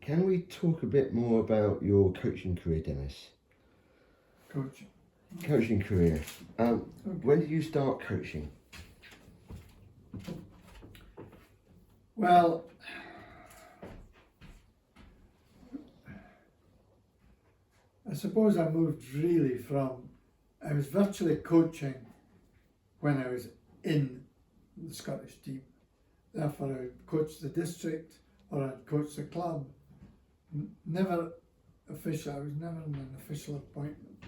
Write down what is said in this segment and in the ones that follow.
can we talk a bit more about your coaching career, Dennis? Coaching. Coaching career. Okay. When did you start coaching? Well, I suppose I moved really from, I was virtually coaching when I was in the Scottish team. Therefore, I would coach the district or I'd coach the club. Never official, I was never in an official appointment.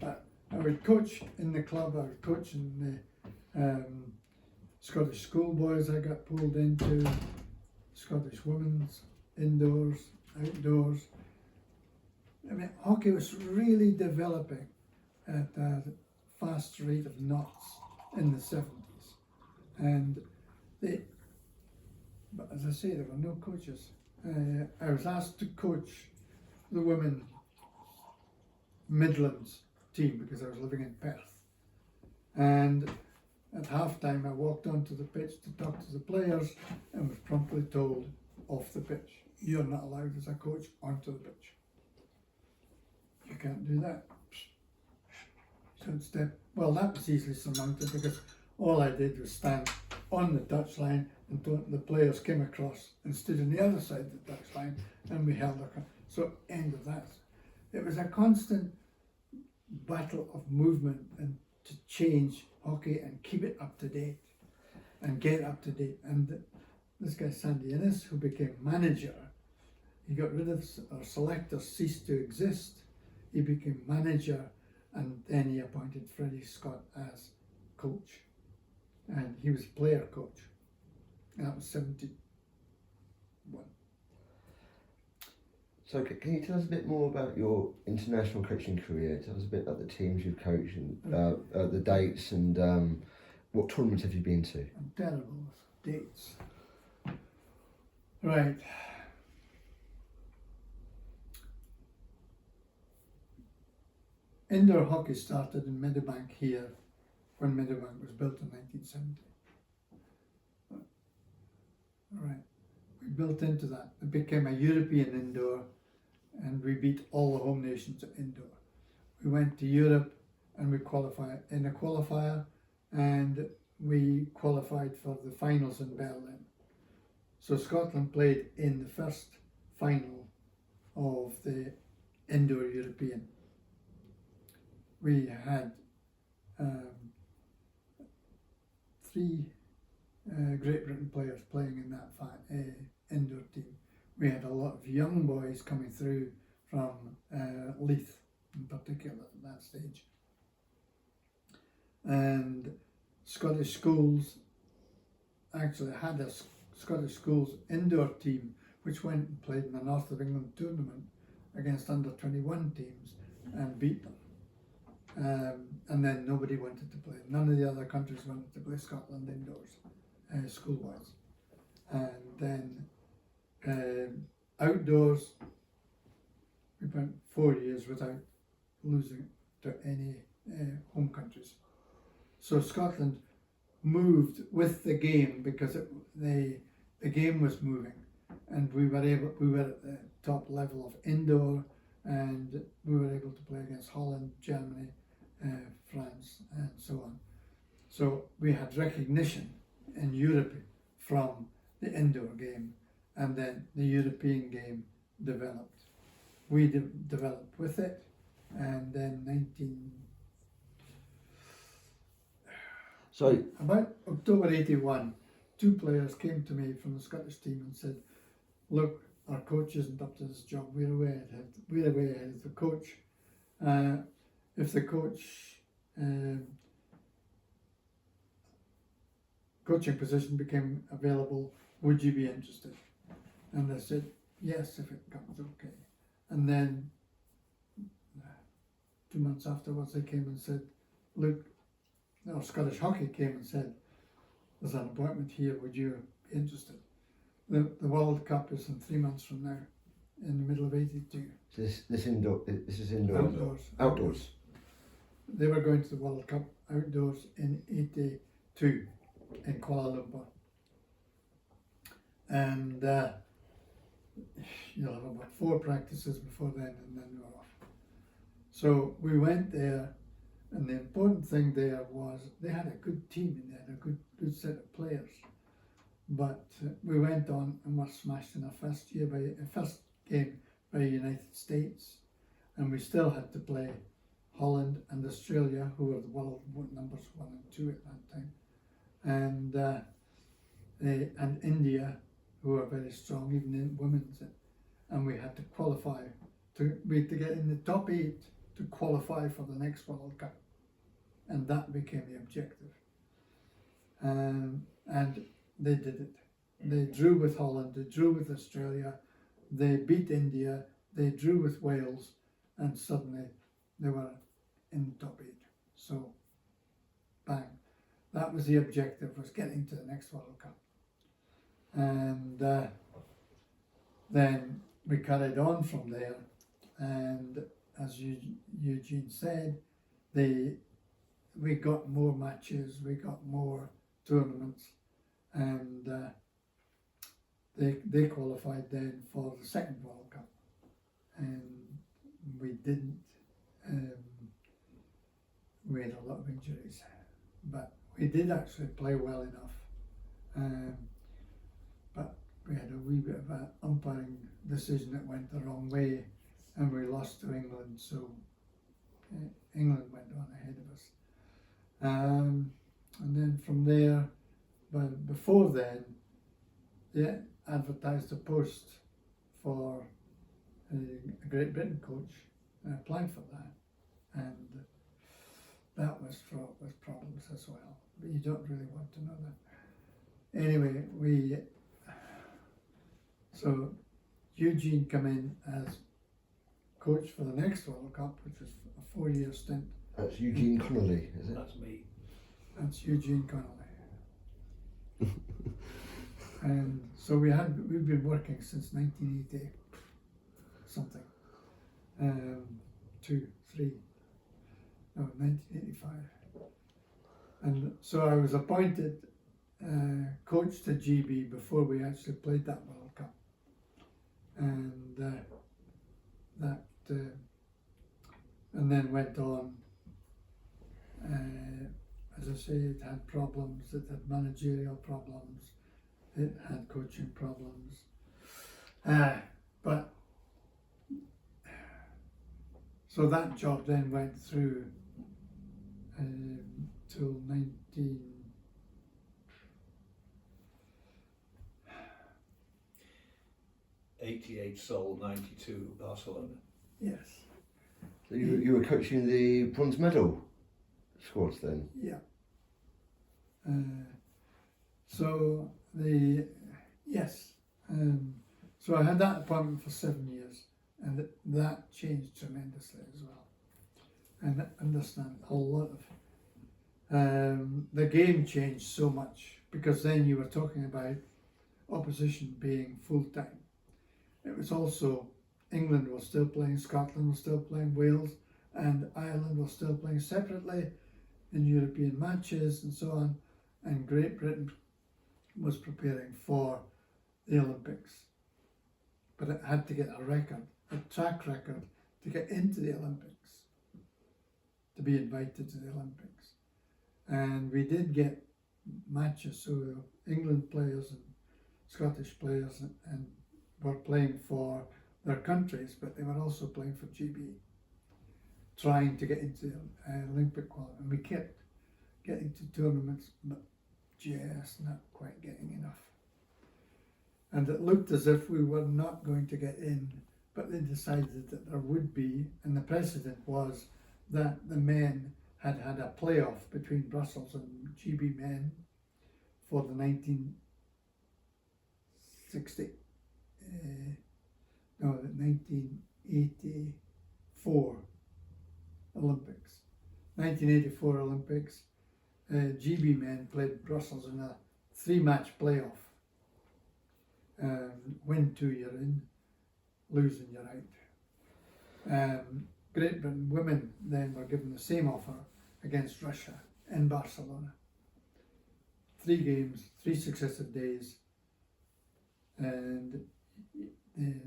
But I would coach in the club, I would coach in the Scottish schoolboys I got pulled into, Scottish women's, indoors, outdoors. I mean, hockey was really developing at a fast rate of knots in the 70s. And but as I say, there were no coaches. I was asked to coach the women Midlands team because I was living in Perth. And at half time, I walked onto the pitch to talk to the players and was promptly told off the pitch, "You're not allowed as a coach onto the pitch. You can't do that." So instead, well, that was easily surmounted because all I did was stand on the touchline and the players came across and stood on the other side of the touchline and we held our. So end of that. It was a constant battle of movement and to change hockey and keep it up to date and get up to date. And this guy Sandy Innes, who became manager, he got rid of, our selectors ceased to exist. He became manager and then he appointed Freddie Scott as coach. And he was player coach. And that was 71. So can you tell us a bit more about your international coaching career? Tell us a bit about the teams you've coached and the dates and what tournaments have you been to? I'm terrible with dates. Right. Indoor hockey started in Meadowbank here when Meadowbank was built in 1970. Right. We built into that. It became a European indoor and we beat all the home nations at indoor. We went to Europe and we qualified in a qualifier and we qualified for the finals in Berlin. So Scotland played in the first final of the indoor European. We had three Great Britain players playing in that indoor team. We had a lot of young boys coming through from Leith in particular at that stage. And Scottish schools actually had a Scottish schools indoor team which went and played in the North of England tournament against under 21 teams and beat them. And then nobody wanted to play. None of the other countries wanted to play Scotland indoors, schoolwise. And then outdoors, we went 4 years without losing to any home countries. So Scotland moved with the game because the game was moving, and we were at the top level of indoor, and we were able to play against Holland, Germany, France, and so on. So we had recognition in Europe from the indoor game, and then the European game developed. We developed with it, and then about October 81, two players came to me from the Scottish team and said, "Look, our coach isn't up to this job. We're way ahead of the coach. If the coaching position became available, would you be interested?" And I said, "Yes, if it comes okay." And then 2 months afterwards, they came and said, "Look," our Scottish Hockey came and said, "There's an appointment here. Would you be interested?" The World Cup is in 3 months from now, in the middle of 82. So this is indoor. Outdoors. They were going to the World Cup outdoors in 82 in Kuala Lumpur. And you'll have about 4 practices before then, and then we're off. So we went there, and the important thing there was they had a good team in there, a good set of players. But we went on and were smashed in our first game by the United States, and we still had to play Holland and Australia, who were the world numbers 1 and 2 at that time, and India, who were very strong, even in women's. And we had to qualify to get in the top 8 to qualify for the next World Cup, and that became the objective. And they did it. They drew with Holland, they drew with Australia, they beat India, they drew with Wales, and suddenly they were in the top 8. So, bang. That was the objective, was getting to the next World Cup. And then we carried on from there, and as Eugene said, we got more matches, we got more tournaments, and they qualified then for the second World Cup, and we didn't. We had a lot of injuries, but we did actually play well enough. But we had a wee bit of an umpiring decision that went the wrong way, and we lost to England, so England went on ahead of us. And then from there, but before then, they advertised a post for a Great Britain coach, and I applied for that, and that was fraught with problems as well, but you don't really want to know that. Anyway, so Eugene came in as coach for the next World Cup, which was a 4-year stint. That's Eugene Connolly, is it? That's me. That's Eugene Connolly. And so we've been working since 1980 something, 1985. And so I was appointed coach to GB before we actually played that World Cup, and and then went on. As I say, it had problems. It had managerial problems. It had coaching problems. But so that job then went through till 88 Seoul, 92 Barcelona. Yes. So you were coaching the bronze medal squads then? Yeah. So I had that appointment for 7 years, and that changed tremendously as well. And I understand a lot of the game changed so much, because then you were talking about opposition being full time. It was also England was still playing, Scotland was still playing, Wales and Ireland was still playing separately in European matches and so on, and Great Britain was preparing for the Olympics. But it had to get a track record to get into the Olympics, to be invited to the Olympics. And we did get matches, so England players and Scottish players and were playing for their countries, but they were also playing for GB, trying to get into the Olympic quality. And we kept getting to tournaments, but just not quite getting enough. And it looked as if we were not going to get in, but they decided that there would be, and the precedent was that the men had a playoff between Brussels and GB men for the 1984 Olympics. 1984 Olympics, GB men played Brussels in a 3-match playoff. Win 2, you're in, losing, you're out. Great Britain women then were given the same offer against Russia in Barcelona. 3 games, 3 successive days, and the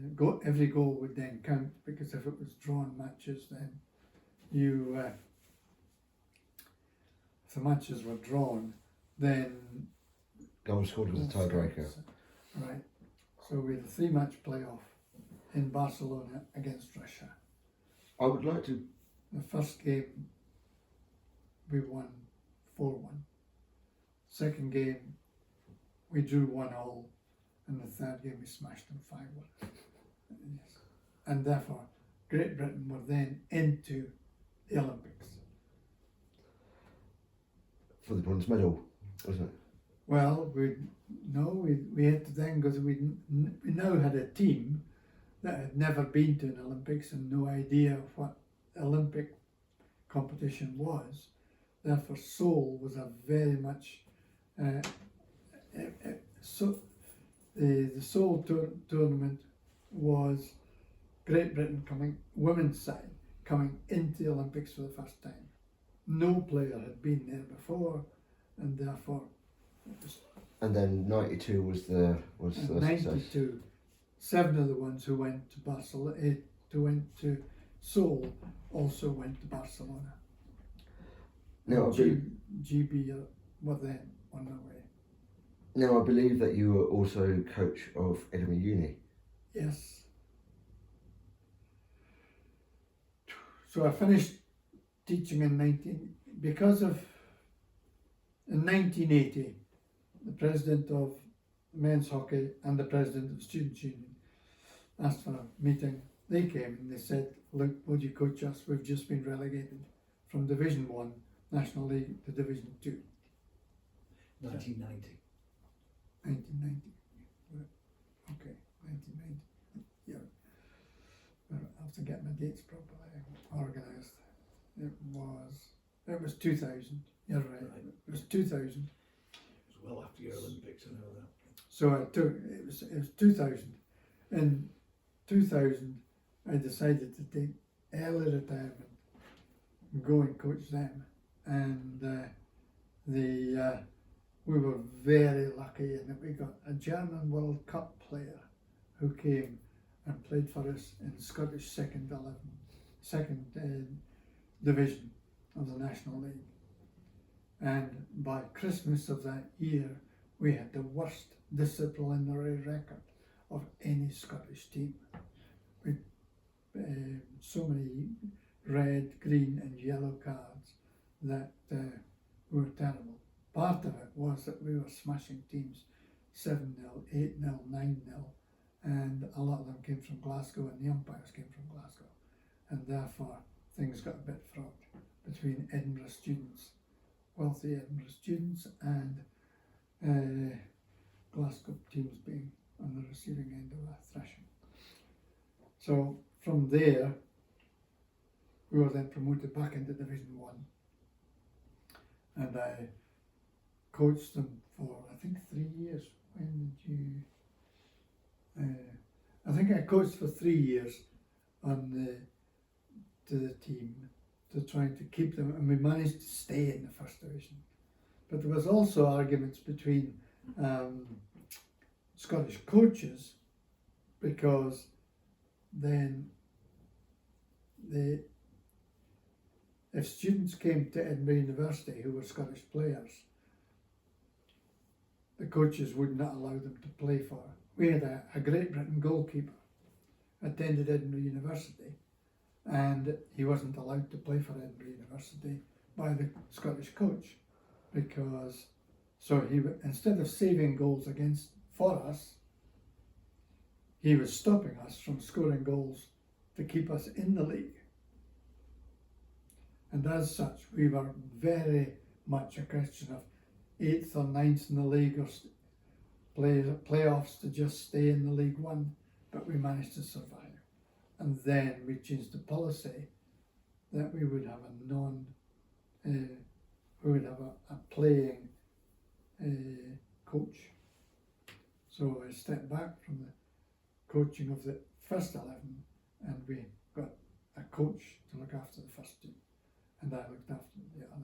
every goal would then count, because if it was drawn matches, then you if the matches were drawn, then Goal scored was a tiebreaker. Right. So we had a 3-match playoff in Barcelona against Russia. I would like to. The first game we won 4-1. Second game we drew 1-1, and the third game we smashed them 5-1. Yes. And therefore Great Britain were then into the Olympics. For the bronze medal, wasn't it? Well, we had to then, because we now had a team that had never been to an Olympics and no idea of what Olympic competition was. Therefore, Seoul was a very much so the Seoul tournament was Great Britain coming, women's side, coming into the Olympics for the first time. No player had been there before, and therefore it was. And then '92 was the success. 92, 7 of the ones who went to Barcelona, who went to Seoul, also went to Barcelona. Now, GB were then on their way. Now, I believe that you were also coach of Edinburgh Uni. Yes. So I finished teaching in 1980, the president of men's hockey and the president of the Students' Union asked for a meeting. They came and they said, look, would you coach us? We've just been relegated from Division 1 National League to Division 2. 1990. 1990. Okay, 1990. Yeah. I have to get my dates properly organised. It was 2000. You're right. It was 2000. It was well after your Olympics, I know that. So it was 2000. In 2000, I decided to take early retirement and go and coach them. And we were very lucky in that we got a German World Cup player who came and played for us in Scottish second division of the National League. And by Christmas of that year, we had the worst disciplinary record of any Scottish team. With so many red, green and yellow cards that were terrible. Part of it was that we were smashing teams 7-0, 8-0, 9-0, and a lot of them came from Glasgow and the umpires came from Glasgow. And therefore things got a bit fraught between Edinburgh students, wealthy Edinburgh students, and Glasgow teams being on the receiving end of a thrashing. So from there, we were then promoted back into Division 1, and I coached them for I think 3 years. When did you? I think I coached for 3 years to the team to try to keep them, and we managed to stay in the first division. But there was also arguments between Scottish coaches, because then if students came to Edinburgh University who were Scottish players, the coaches would not allow them to play for. We had a Great Britain goalkeeper, attended Edinburgh University, and he wasn't allowed to play for Edinburgh University by the Scottish coach, because instead of saving goals for us, he was stopping us from scoring goals to keep us in the league. And as such, we were very much a question of 8th or 9th in the league, or playoffs to just stay in the League One, but we managed to survive. And then we changed the policy that we would have a playing coach. So I stepped back from the coaching of the first 11, and we got a coach to look after the first 2, and I looked after the other